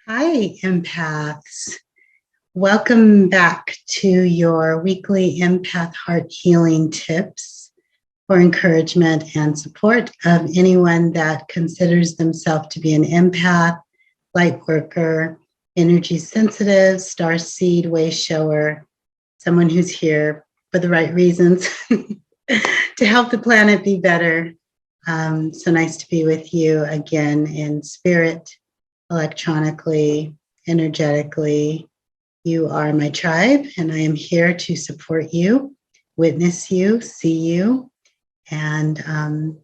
Hi, empaths. Welcome back to your weekly empath heart healing tips for encouragement and support of anyone that considers themselves to be an empath, light worker, energy sensitive, star seed, way shower, someone who's here for the right reasons to help the planet be better. So nice to be with you again in spirit, electronically, energetically. You are my tribe, and I am here to support you, witness you, see you, and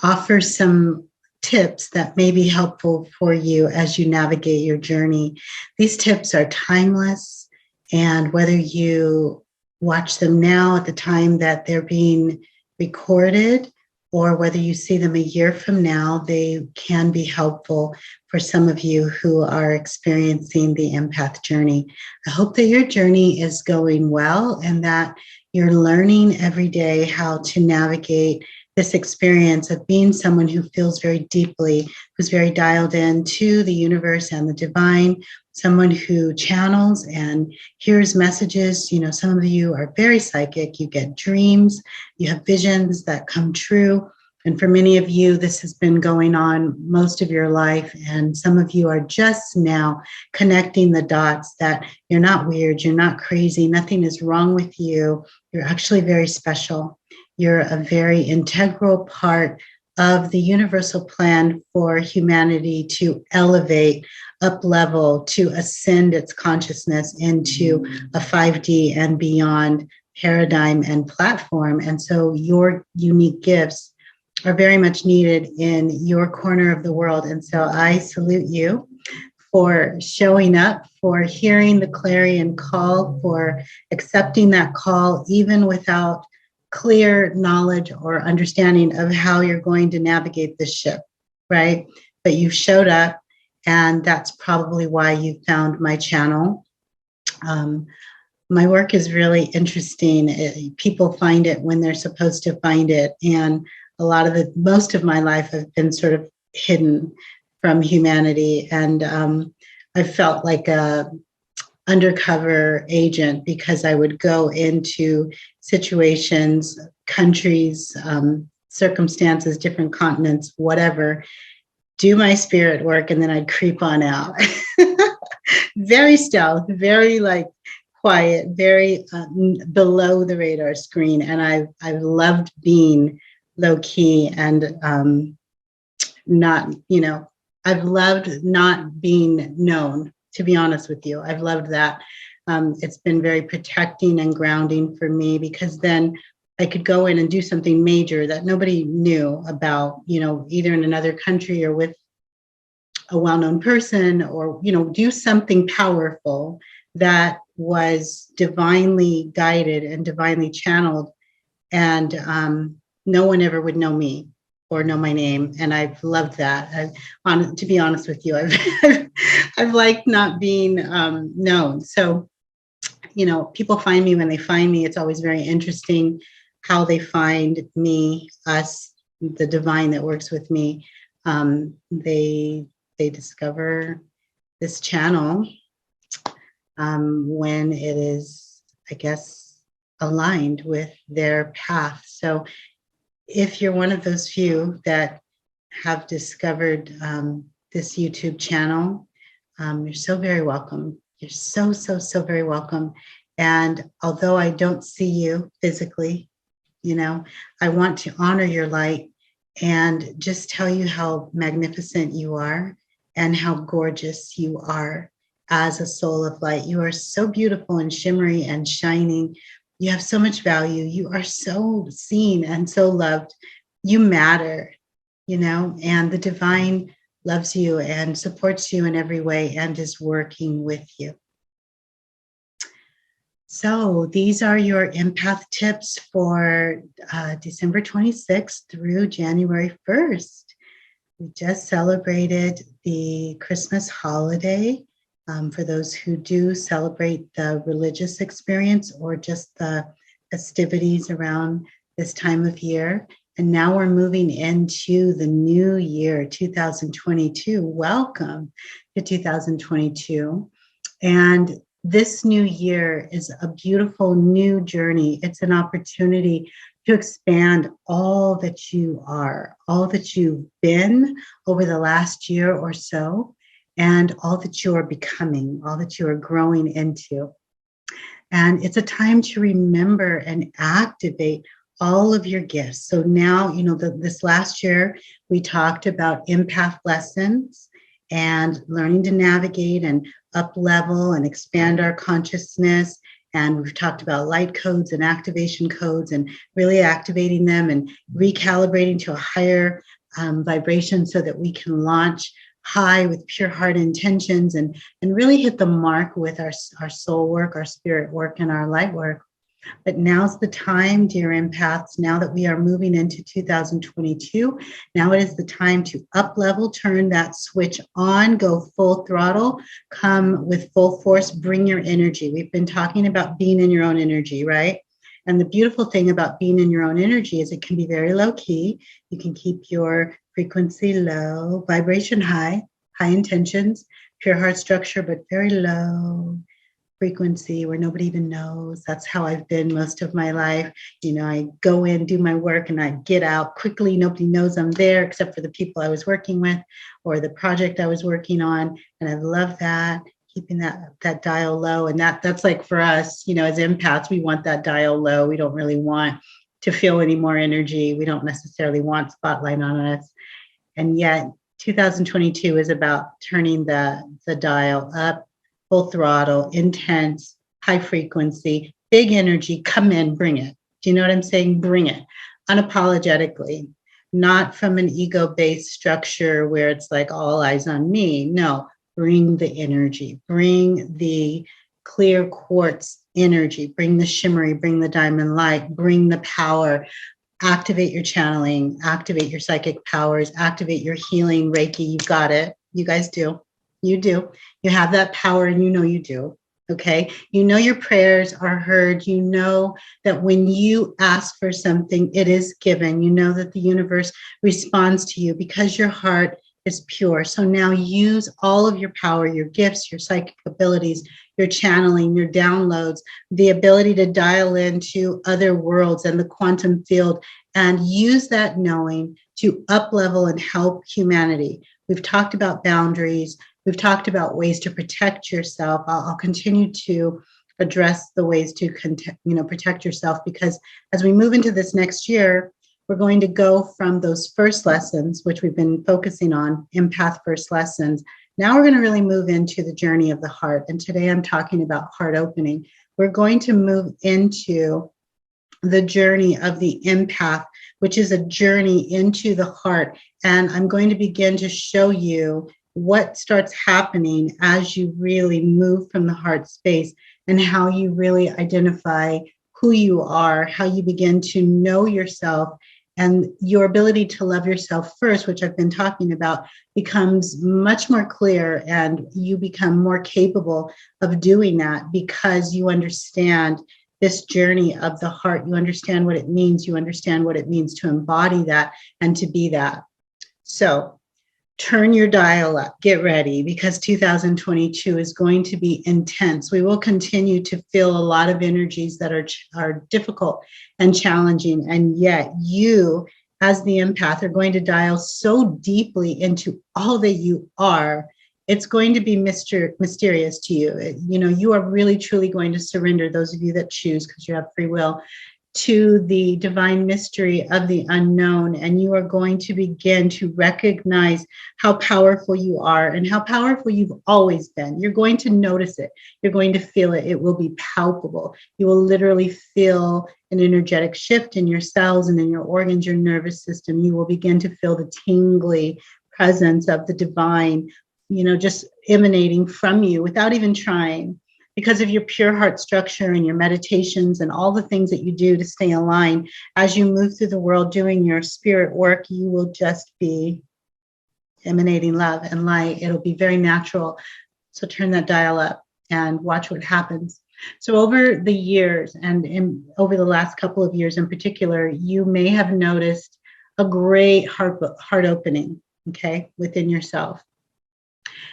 offer some tips that may be helpful for you as you navigate your journey. These tips are timeless, and whether you watch them now at the time that they're being recorded, or whether you see them a year from now, they can be helpful for some of you who are experiencing the empath journey. I hope that your journey is going well and that you're learning every day how to navigate this experience of being someone who feels very deeply, who's very dialed in to the universe and the divine, someone who channels and hears messages. You know, some of you are very psychic. You get dreams, you have visions that come true. And for many of you, this has been going on most of your life. And some of you are just now connecting the dots that you're not weird, you're not crazy, nothing is wrong with you. You're actually very special. You're a very integral part of the universal plan for humanity to elevate, up level, to ascend its consciousness into a 5D and beyond paradigm and platform. And so your unique gifts are very much needed in your corner of the world. And so I salute you for showing up, for hearing the clarion call, for accepting that call, even without clear knowledge or understanding of how you're going to navigate this ship, right? But you've showed up, and that's probably why you found my channel. My work is really interesting. People find it when they're supposed to find it. And most of my life I've been sort of hidden from humanity. And I felt like a undercover agent because I would go into situations, countries, circumstances, different continents, whatever, do my spirit work, and then I'd creep on out. Very stealth, very like quiet, very below the radar screen. And I've loved being low key and not, I've loved not being known, to be honest with you. I've loved that. It's been very protecting and grounding for me, because then I could go in and do something major that nobody knew about, either in another country or with a well-known person, or, do something powerful that was divinely guided and divinely channeled. And no one ever would know me or know my name. And I've loved that. To be honest with you, I've liked not being known. So, people find me when they find me. It's always very interesting how they find me, us, the divine that works with me. They discover this channel when it is, I guess, aligned with their path. So if you're one of those few that have discovered this YouTube channel, you're so very welcome. You're so, so, so very welcome. And although I don't see you physically, I want to honor your light and just tell you how magnificent you are and how gorgeous you are as a soul of light. You are so beautiful and shimmery and shining. You have so much value. You are so seen and so loved. You matter, and the divine loves you and supports you in every way and is working with you. So these are your empath tips for December 26th through January 1st. We just celebrated the Christmas holiday. For those who do celebrate the religious experience or just the festivities around this time of year. And now we're moving into the new year, 2022. Welcome to 2022. And this new year is a beautiful new journey. It's an opportunity to expand all that you are, all that you've been over the last year or so, and all that you are becoming, all that you are growing into. And it's a time to remember and activate all of your gifts. So now, this last year, we talked about empath lessons and learning to navigate and up level and expand our consciousness. And we've talked about light codes and activation codes and really activating them and recalibrating to a higher vibration so that we can launch high with pure heart intentions and really hit the mark with our soul work, our spirit work, and our light work. But now's the time, dear empaths, now that we are moving into 2022, now it is the time to up level, turn that switch on, go full throttle, come with full force, bring your energy. We've been talking about being in your own energy, right? And the beautiful thing about being in your own energy is it can be very low key. You can keep your frequency low, vibration high, high intentions, pure heart structure, but very low frequency where nobody even knows. That's how I've been most of my life. I go in, do my work, and I get out quickly. Nobody knows I'm there except for the people I was working with or the project I was working on. And I love that, keeping that dial low. And that's like for us, as empaths, we want that dial low. We don't really want to feel any more energy. We don't necessarily want spotlight on us. And yet 2022 is about turning the dial up, full throttle, intense, high frequency, big energy, come in, bring it. Do you know what I'm saying? Bring it unapologetically, not from an ego-based structure where it's like all eyes on me. No, bring the energy, bring the clear quartz energy, bring the shimmery, bring the diamond light, bring the power. Activate your channeling, activate your psychic powers, activate your healing, Reiki. You've got it. You guys do. You do. You have that power and you do. Okay. Your prayers are heard. You know that when you ask for something, it is given. You know that the universe responds to you because your heart is pure. So now use all of your power, your gifts, your psychic abilities, your channeling, your downloads, the ability to dial into other worlds and the quantum field, and use that knowing to up level and help humanity. We've talked about boundaries. We've talked about ways to protect yourself. I'll continue to address the ways to protect yourself, because as we move into this next year, we're going to go from those first lessons, which we've been focusing on, empath first lessons. Now we're going to really move into the journey of the heart. And today I'm talking about heart opening. We're going to move into the journey of the empath, which is a journey into the heart. And I'm going to begin to show you what starts happening as you really move from the heart space and how you really identify who you are, how you begin to know yourself, and your ability to love yourself first, which I've been talking about, becomes much more clear, and you become more capable of doing that because you understand this journey of the heart. You understand what it means. You understand what it means to embody that and to be that. So turn your dial up, get ready, because 2022 is going to be intense. We will continue to feel a lot of energies that are difficult and challenging. And yet you, as the empath, are going to dial so deeply into all that you are. It's going to be mysterious to you. You are really, truly going to surrender, those of you that choose, because you have free will, to the divine mystery of the unknown. And you are going to begin to recognize how powerful you are and how powerful you've always been. You're going to notice it. You're going to feel it. It will be palpable. You will literally feel an energetic shift in your cells and in your organs, your nervous system. You will begin to feel the tingly presence of the divine, just emanating from you without even trying. Because of your pure heart structure and your meditations and all the things that you do to stay aligned, as you move through the world doing your spirit work, you will just be emanating love and light. It'll be very natural. So turn that dial up and watch what happens. So over the years, and over the last couple of years in particular, you may have noticed a great heart opening, okay, within yourself.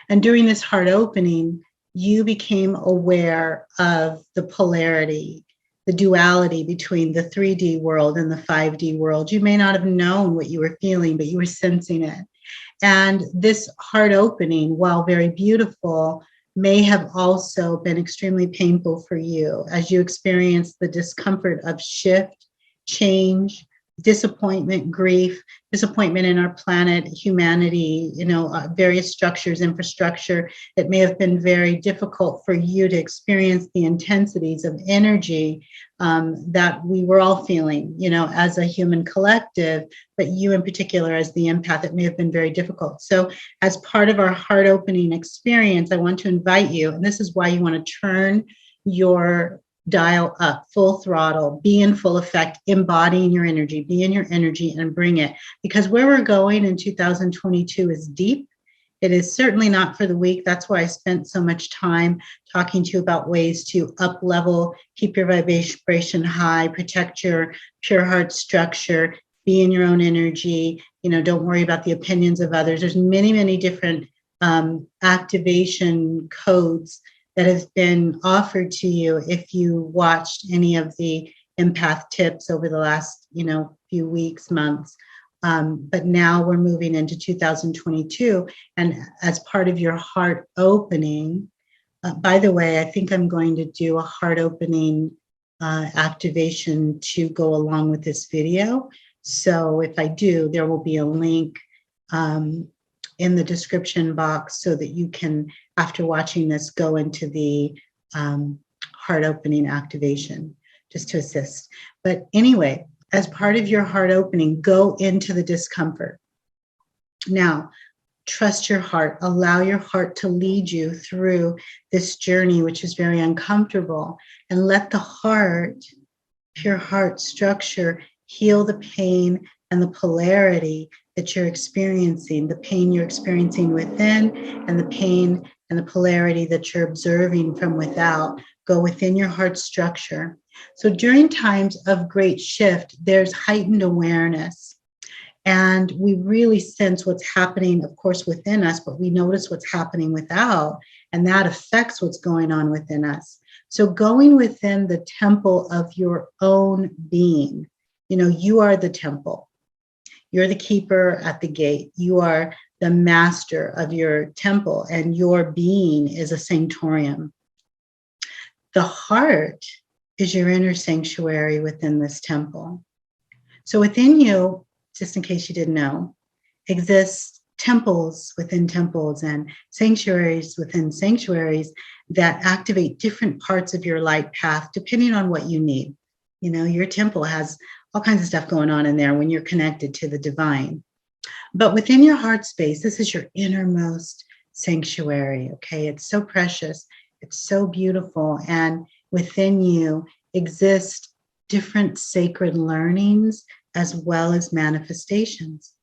And during this heart opening, you became aware of the polarity, the duality between the 3D world and the 5D world. You may not have known what you were feeling, but you were sensing it. And this heart opening, while very beautiful, may have also been extremely painful for you as you experienced the discomfort of shift, change, disappointment, grief, disappointment in our planet, humanity, various structures, infrastructure. It may have been very difficult for you to experience the intensities of energy that we were all feeling, as a human collective, but you in particular as the empath, it may have been very difficult. So as part of our heart opening experience, I want to invite you, and this is why you want to turn your dial up, full throttle, be in full effect, embodying your energy, be in your energy and bring it. Because where we're going in 2022 is deep. It is certainly not for the weak. That's why I spent so much time talking to you about ways to up level, keep your vibration high, protect your pure heart structure, be in your own energy, don't worry about the opinions of others. There's many, many different activation codes that has been offered to you if you watched any of the empath tips over the last, few weeks, months. But now we're moving into 2022. And as part of your heart opening, by the way, I think I'm going to do a heart opening activation to go along with this video. So if I do, there will be a link in the description box so that you can, after watching this, go into the heart opening activation just to assist. But anyway, as part of your heart opening, go into the discomfort. Now, trust your heart. Allow your heart to lead you through this journey, which is very uncomfortable, and let the heart, pure heart structure, heal the pain and the polarity that you're experiencing, the pain you're experiencing within and the pain and the polarity that you're observing from without. Go within your heart structure. So during times of great shift, there's heightened awareness. And we really sense what's happening, of course, within us, but we notice what's happening without, and that affects what's going on within us. So going within the temple of your own being, you are the temple. You're the keeper at the gate. You are the master of your temple, and your being is a sanctorium. The heart is your inner sanctuary within this temple. So within you, just in case you didn't know, exists temples within temples and sanctuaries within sanctuaries that activate different parts of your light path depending on what you need. Your temple has all kinds of stuff going on in there when you're connected to the divine. But within your heart space, this is your innermost sanctuary, okay? It's so precious. It's so beautiful. And within you exist different sacred learnings as well as manifestations.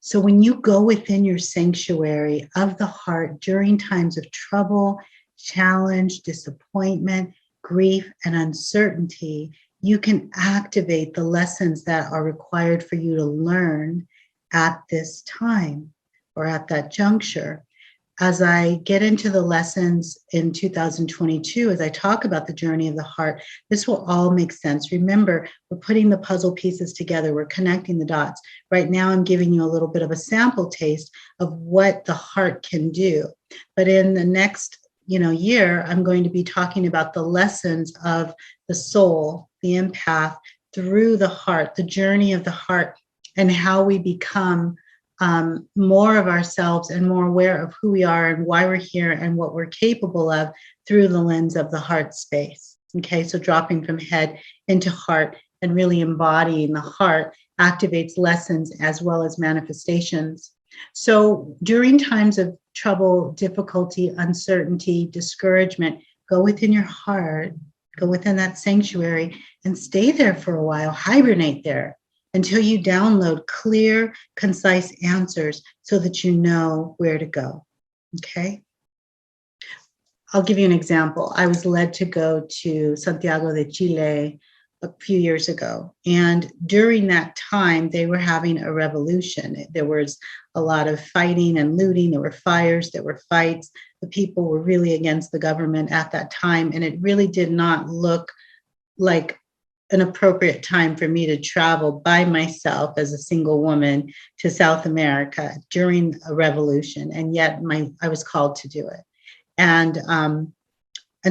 So when you go within your sanctuary of the heart during times of trouble, challenge, disappointment, grief, and uncertainty, you can activate the lessons that are required for you to learn at this time or at that juncture. As I get into the lessons in 2022, as I talk about the journey of the heart, this will all make sense. Remember, we're putting the puzzle pieces together. We're connecting the dots. Right now, I'm giving you a little bit of a sample taste of what the heart can do. But in the next year, I'm going to be talking about the lessons of the soul, the empath, through the heart, the journey of the heart, and how we become more of ourselves and more aware of who we are and why we're here and what we're capable of through the lens of the heart space. Okay, so dropping from head into heart and really embodying the heart activates lessons as well as manifestations. So during times of trouble, difficulty, uncertainty, discouragement, go within your heart, go within that sanctuary and stay there for a while, hibernate there until you download clear, concise answers so that you know where to go, okay? I'll give you an example. I was led to go to Santiago de Chile a few years ago. And during that time, they were having a revolution. There was a lot of fighting and looting. There were fires, there were fights. The people were really against the government at that time. And it really did not look like an appropriate time for me to travel by myself as a single woman to South America during a revolution. And yet I was called to do it. And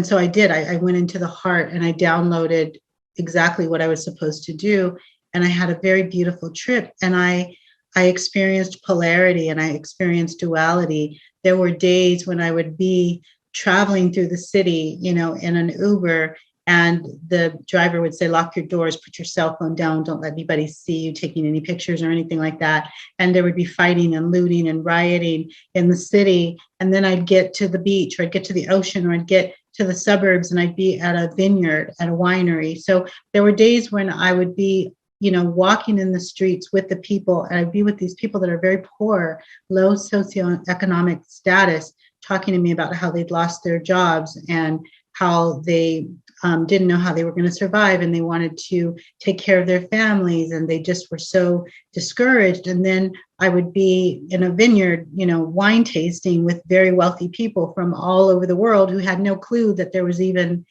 so I did. I went into the heart and I downloaded exactly what I was supposed to do. And I had a very beautiful trip. And I experienced polarity and I experienced duality. There were days when I would be traveling through the city, in an Uber, and the driver would say, lock your doors, put your cell phone down, don't let anybody see you taking any pictures or anything like that. And there would be fighting and looting and rioting in the city. And then I'd get to the beach, or I'd get to the ocean, or I'd get to the suburbs, and I'd be at a vineyard, at a winery. So there were days when I would be, walking in the streets with the people, and I'd be with these people that are very poor, low socioeconomic status, talking to me about how they'd lost their jobs and how they didn't know how they were going to survive, and they wanted to take care of their families, and they just were so discouraged. And then I would be in a vineyard, wine tasting with very wealthy people from all over the world who had no clue that there was even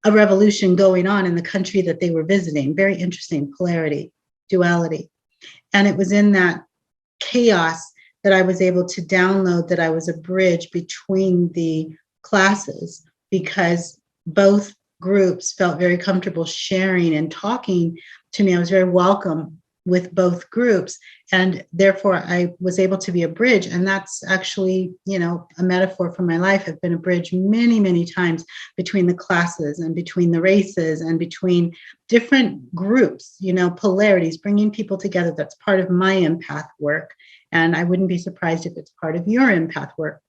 a revolution going on in the country that they were visiting. Very interesting polarity, duality. And it was in that chaos that I was able to download that I was a bridge between the classes, because both groups felt very comfortable sharing and talking to me. I was very welcome with both groups, and therefore I was able to be a bridge. And that's actually, a metaphor for my life. I've been a bridge many, many times between the classes and between the races and between different groups, polarities, bringing people together. That's part of my empath work. And I wouldn't be surprised if it's part of your empath work.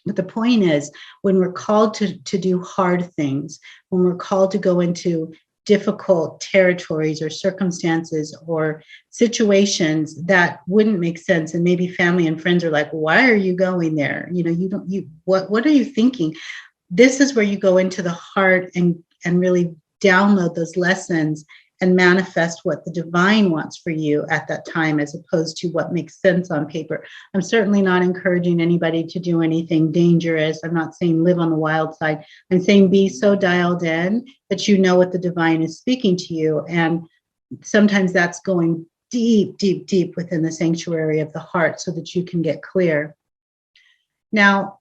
But the point is, when we're called to do hard things, when we're called to go into difficult territories or circumstances or situations that wouldn't make sense, and maybe family and friends are like, why are you going there? What are you thinking? This is where you go into the heart and really download those lessons and manifest what the divine wants for you at that time, as opposed to what makes sense on paper. I'm certainly not encouraging anybody to do anything dangerous. I'm not saying live on the wild side. I'm saying be so dialed in that you know what the divine is speaking to you. And sometimes that's going deep, deep, deep within the sanctuary of the heart so that you can get clear. Now,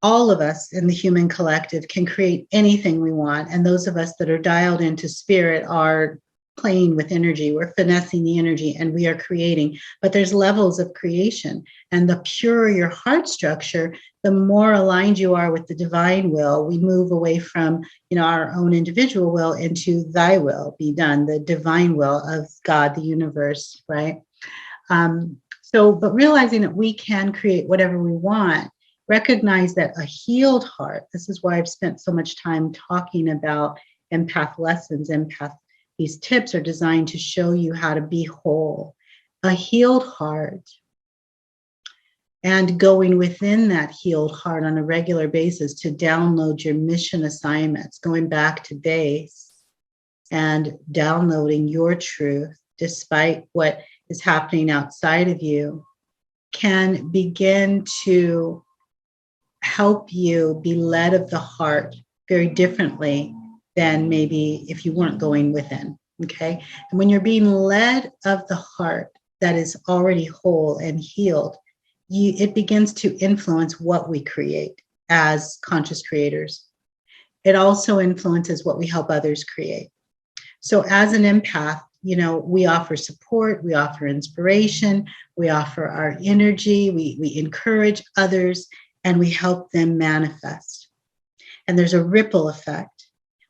all of us in the human collective can create anything we want. And those of us that are dialed into spirit are playing with energy. We're finessing the energy and we are creating. But there's levels of creation. And the purer your heart structure, the more aligned you are with the divine will. We move away from, our own individual will into thy will be done, the divine will of God, the universe, right? But realizing that we can create whatever we want, recognize that a healed heart, this is why I've spent so much time talking about empath lessons, these tips are designed to show you how to be whole. A healed heart, and going within that healed heart on a regular basis to download your mission assignments, going back to base and downloading your truth despite what is happening outside of you, can begin to help you be led of the heart very differently than maybe if you weren't going within, okay? And when you're being led of the heart that is already whole and healed, it begins to influence what we create as conscious creators. It also influences what we help others create. So as an empath, we offer support, we offer inspiration, we offer our energy, we encourage others, and we help them manifest. And there's a ripple effect.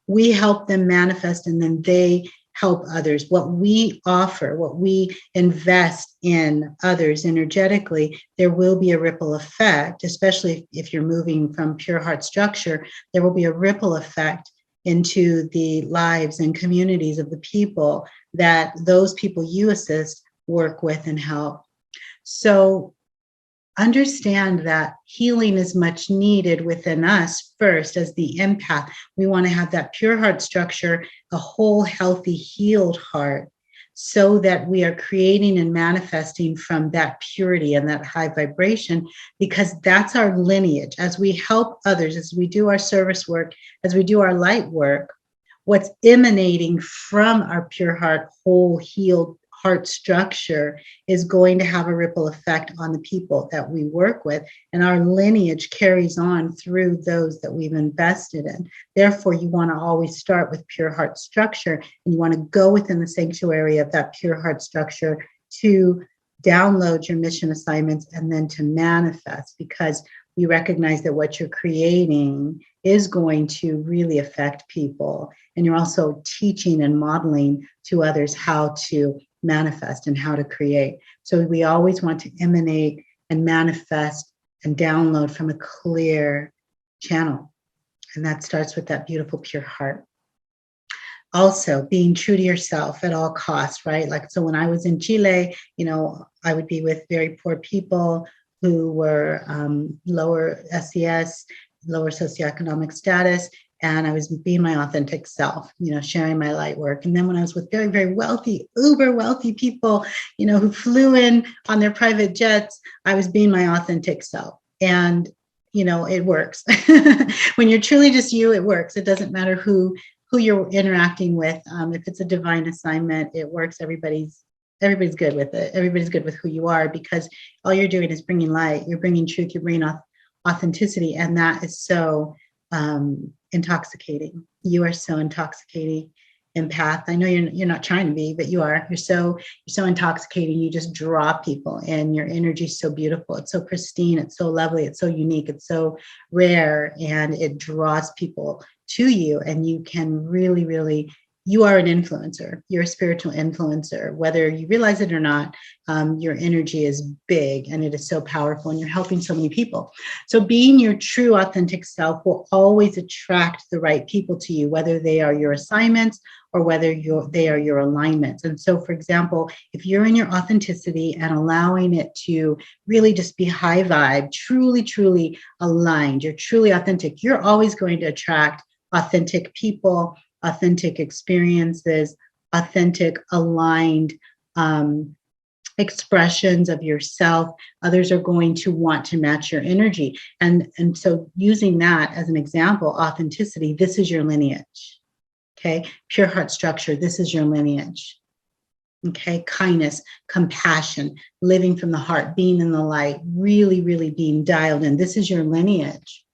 We help them manifest, and then they help others. What we offer, what we invest in others energetically, there will be a ripple effect, especially if you're moving from pure heart structure, there will be a ripple effect into the lives and communities of the people that those people you assist work with and help. So understand that healing is much needed within us first as the empath. We want to have that pure heart structure, a whole, healthy, healed heart, so that we are creating and manifesting from that purity and that high vibration, because that's our lineage. As we help others, as we do our service work, as we do our light work, what's emanating from our pure heart, whole, healed heart structure is going to have a ripple effect on the people that we work with. And our lineage carries on through those that we've invested in. Therefore, you want to always start with pure heart structure, and you want to go within the sanctuary of that pure heart structure to download your mission assignments and then to manifest, because you recognize that what you're creating is going to really affect people. And you're also teaching and modeling to others how to manifest and how to create. So we always want to emanate and manifest and download from a clear channel. And that starts with that beautiful pure heart. Also, being true to yourself at all costs, right? Like, so when I was in Chile, I would be with very poor people who were lower SES, lower socioeconomic status, and I was being my authentic self, sharing my light work. And then when I was with very, very wealthy, uber wealthy people, who flew in on their private jets, I was being my authentic self. And, it works. When you're truly just you, it works. It doesn't matter who you're interacting with. If it's a divine assignment, it works. Everybody's good with it. Everybody's good with who you are, because all you're doing is bringing light. You're bringing truth. You're bringing authenticity. And that is so intoxicating. You are so intoxicating, empath. I know you're not trying to be, but you are. You're so intoxicating. You just draw people, and your energy is so beautiful. It's so pristine. It's so lovely. It's so unique. It's so rare, and it draws people to you. And you can really, really, you are an influencer. You're a spiritual influencer, whether you realize it or not. Your energy is big, and it is so powerful, and you're helping so many people. So being your true authentic self will always attract the right people to you, whether they are your assignments or whether they are your alignments. And so, for example, if you're in your authenticity and allowing it to really just be high vibe, truly, truly aligned, you're truly authentic, you're always going to attract authentic people, authentic experiences, authentic, aligned expressions of yourself. Others are going to want to match your energy. And so using that as an example, authenticity, this is your lineage. Okay. Pure heart structure, this is your lineage. Okay. Kindness, compassion, living from the heart, being in the light, really, really being dialed in. This is your lineage.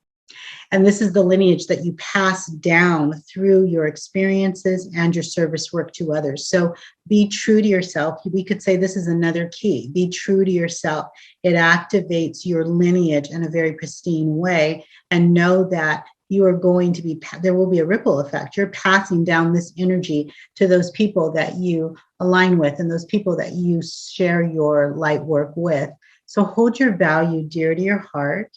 And this is the lineage that you pass down through your experiences and your service work to others. So be true to yourself. We could say this is another key. Be true to yourself. It activates your lineage in a very pristine way. And know that you are going to be, there will be a ripple effect. You're passing down this energy to those people that you align with and those people that you share your light work with. So hold your value dear to your heart.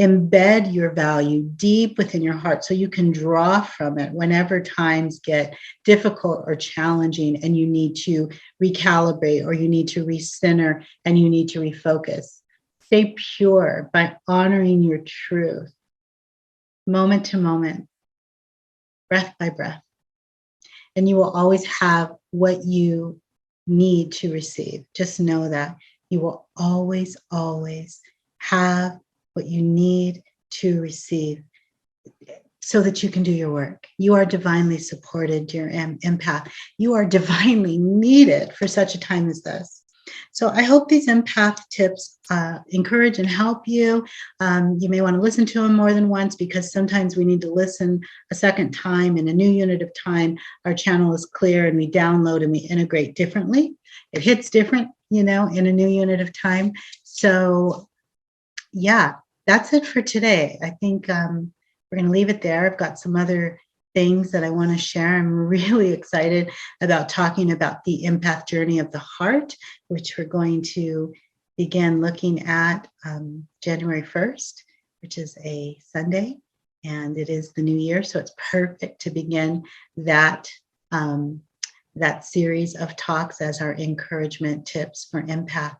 Embed your value deep within your heart so you can draw from it whenever times get difficult or challenging and you need to recalibrate or you need to recenter and you need to refocus. Stay pure by honoring your truth, moment to moment, breath by breath. And you will always have what you need to receive. Just know that you will always, always have what you need to receive so that you can do your work. You are divinely supported, dear empath. You are divinely needed for such a time as this. So I hope these empath tips encourage and help you. You may want to listen to them more than once because sometimes we need to listen a second time in a new unit of time. Our channel is clear and we download and we integrate differently. It hits different, in a new unit of time. So yeah, that's it for today. I think we're going to leave it there. I've got some other things that I want to share. I'm really excited about talking about the empath journey of the heart, which we're going to begin looking at January 1st, which is a Sunday, and it is the new year. So it's perfect to begin that series of talks as our encouragement tips for empaths.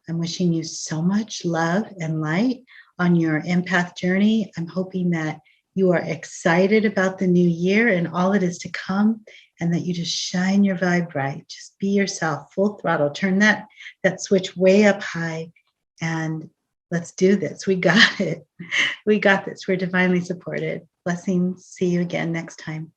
I'm wishing you so much love and light on your empath journey. I'm hoping that you are excited about the new year and all that is to come, and that you just shine your vibe bright. Just be yourself, full throttle. Turn that switch way up high, and let's do this. We got it. We got this. We're divinely supported. Blessings. See you again next time.